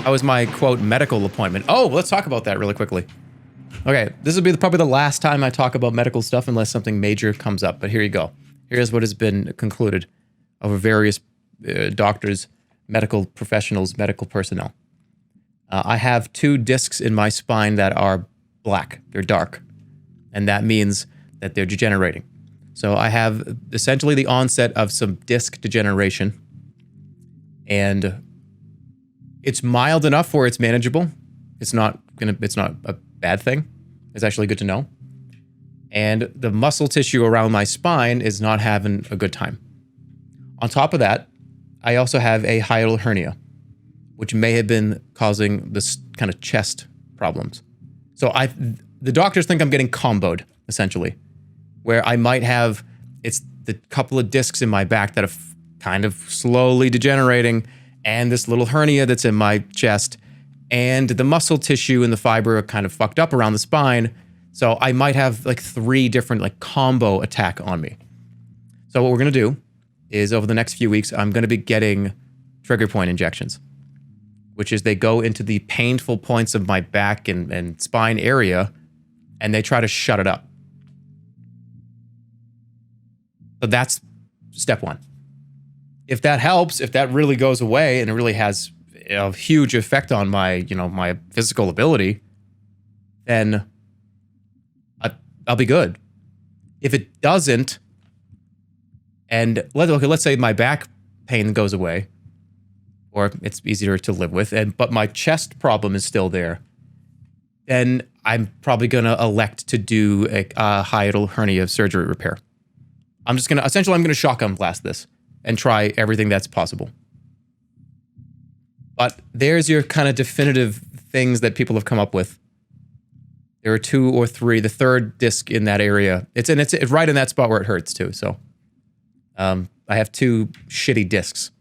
How was my, quote, medical appointment? Oh, let's talk about that really quickly. Okay, this will be probably the last time I talk about medical stuff unless something major comes up, but here you go. Here's what has been concluded over various doctors, medical professionals, medical personnel. I have 2 discs in my spine that are black. They're dark. And that means that they're degenerating. So I have essentially the onset of some disc degeneration. And it's mild enough where it's manageable. It's not a bad thing. It's actually good to know. And the muscle tissue around my spine is not having a good time. On top of that, I also have a hiatal hernia, which may have been causing this kind of chest problems. So the doctors think I'm getting comboed, essentially, where I might have, it's the couple of discs in my back that are kind of slowly degenerating, and this little hernia that's in my chest, and the muscle tissue and the fiber are kind of fucked up around the spine. So I might have like 3 different like combo attack on me. So what we're going to do is over the next few weeks, I'm going to be getting trigger point injections, which is they go into the painful points of my back and spine area, and they try to shut it up. So that's step 1. If that helps, if that really goes away and it really has a huge effect on my, my physical ability, then I'll be good. If it doesn't, and let's say my back pain goes away, or it's easier to live with, but my chest problem is still there, then I'm probably going to elect to do a hiatal hernia surgery repair. I'm going to shotgun blast this and try everything that's possible. But there's your kind of definitive things that people have come up with. There are 2 or 3, the 3rd disc in that area. It's right in that spot where it hurts too. So I have 2 shitty discs,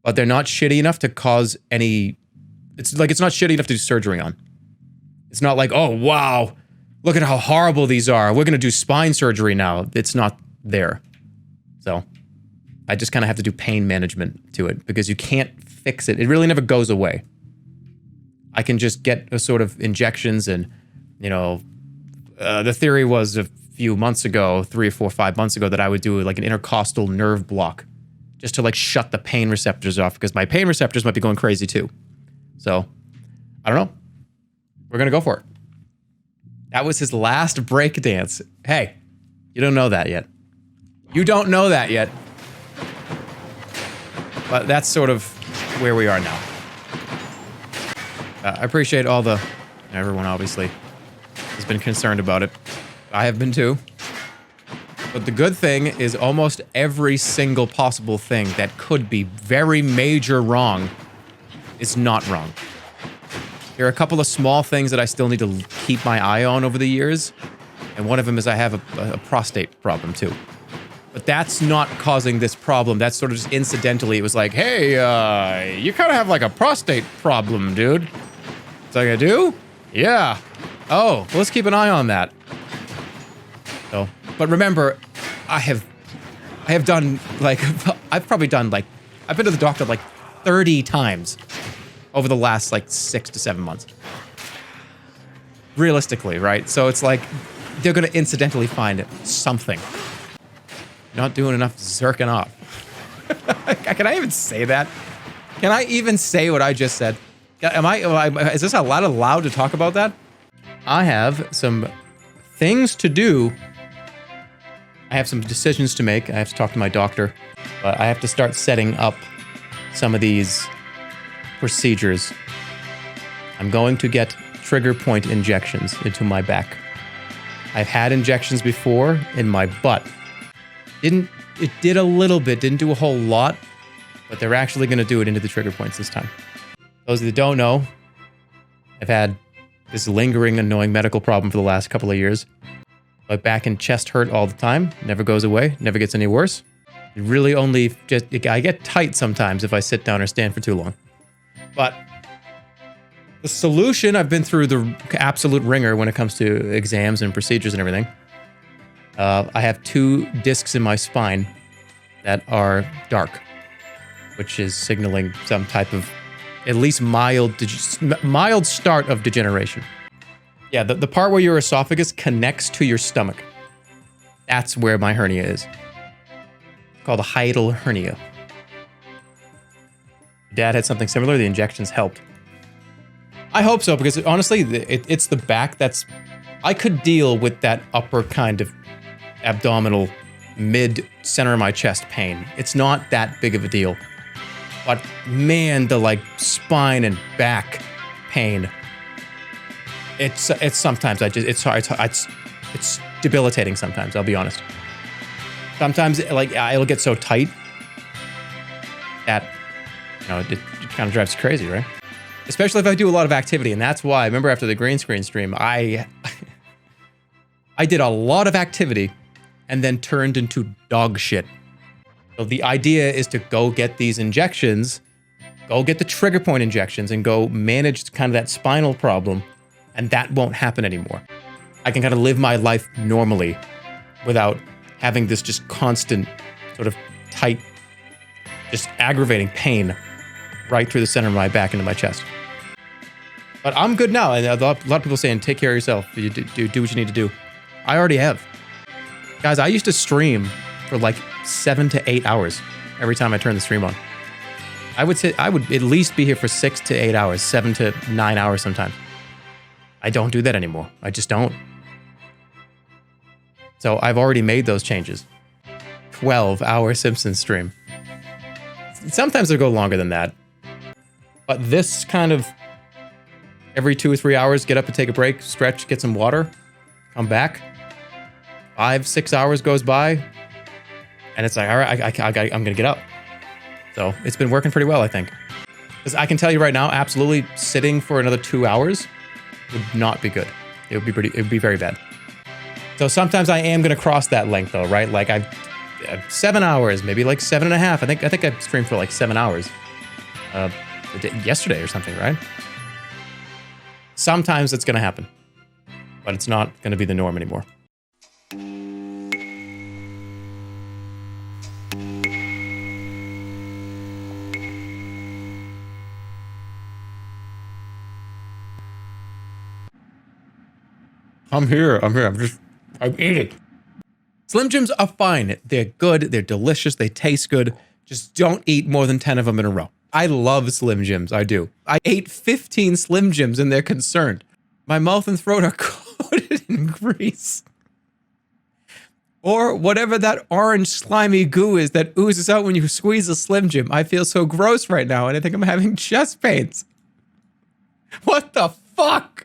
but they're not shitty enough to cause any. It's not shitty enough to do surgery on. It's not like, oh wow, look at how horrible these are. We're gonna do spine surgery now. It's not there. So I just kind of have to do pain management to it because you can't fix it. It really never goes away. I can just get a sort of injections and, the theory was a few months ago, 3 or 4 or 5 months ago, that I would do like an intercostal nerve block just to like shut the pain receptors off because my pain receptors might be going crazy too. So I don't know. We're going to go for it. That was his last break dance. Hey, you don't know that yet. You don't know that yet. But that's sort of where we are now. I appreciate everyone obviously has been concerned about it. I have been too. But the good thing is almost every single possible thing that could be very major wrong is not wrong. There are a couple of small things that I still need to keep my eye on over the years. And one of them is I have a prostate problem too. But that's not causing this problem. That's sort of just incidentally. It was like, hey, you kind of have like a prostate problem, dude. It's like, I do? Yeah. Oh, well, let's keep an eye on that. So, but remember, I have done like, I've been to the doctor like 30 times over the last like 6 to 7 months. Realistically, right? So it's like, they're going to incidentally find something. Not doing enough zerking off. Can I even say that? Can I even say what I just said? Is this allowed to talk about that? I have some things to do. I have some decisions to make. I have to talk to my doctor. But I have to start setting up some of these procedures. I'm going to get trigger point injections into my back. I've had injections before in my butt. It did a little bit, didn't do a whole lot, but they're actually going to do it into the trigger points this time. Those that don't know, I've had this lingering, annoying medical problem for the last couple of years. My back and chest hurt all the time, never goes away, never gets any worse. It really only I get tight sometimes if I sit down or stand for too long. But the solution, I've been through the absolute ringer when it comes to exams and procedures and everything. I have 2 discs in my spine that are dark, which is signaling some type of at least mild start of degeneration. Yeah, the part where your esophagus connects to your stomach. That's where my hernia is. It's called a hiatal hernia. Dad had something similar. The injections helped. I hope so, because honestly, it's the back that's... I could deal with that upper kind of abdominal, mid-center of my chest pain. It's not that big of a deal. But man, the like spine and back pain. It's sometimes it's debilitating sometimes, I'll be honest. Sometimes like it'll get so tight that, you know, it kind of drives you crazy, right? Especially if I do a lot of activity, and that's why, I remember after the green screen stream, I did a lot of activity and then turned into dog shit. So the idea is to go get these injections, go get the trigger point injections, and go manage kind of that spinal problem, and that won't happen anymore. I can kind of live my life normally without having this just constant sort of tight, just aggravating pain right through the center of my back into my chest. But I'm good now, and a lot of people saying, take care of yourself, you do what you need to do. I already have. Guys, I used to stream for like 7 to 8 hours every time I turned the stream on. I would say I would at least be here for 6 to 8 hours, 7 to 9 hours sometimes. I don't do that anymore. I just don't. So I've already made those changes. 12-hour Simpsons stream. Sometimes they'll go longer than that. But this kind of every 2 or 3 hours, get up and take a break, stretch, get some water, come back. 5, 6 hours goes by, and it's like, all right, I'm gonna get up. So it's been working pretty well, I think. Because I can tell you right now, absolutely sitting for another 2 hours would not be good. It would be very bad. So sometimes I am gonna cross that length though, right? Like I've 7 hours, maybe like 7.5. I think I streamed for like 7 hours yesterday or something, right? Sometimes it's gonna happen, but it's not gonna be the norm anymore. I'm here. I'm eating. Slim Jims are fine. They're good. They're delicious. They taste good. Just don't eat more than 10 of them in a row. I love Slim Jims. I do. I ate 15 Slim Jims and they're concerned. My mouth and throat are coated in grease. Or whatever that orange slimy goo is that oozes out when you squeeze a Slim Jim. I feel so gross right now and I think I'm having chest pains. What the fuck?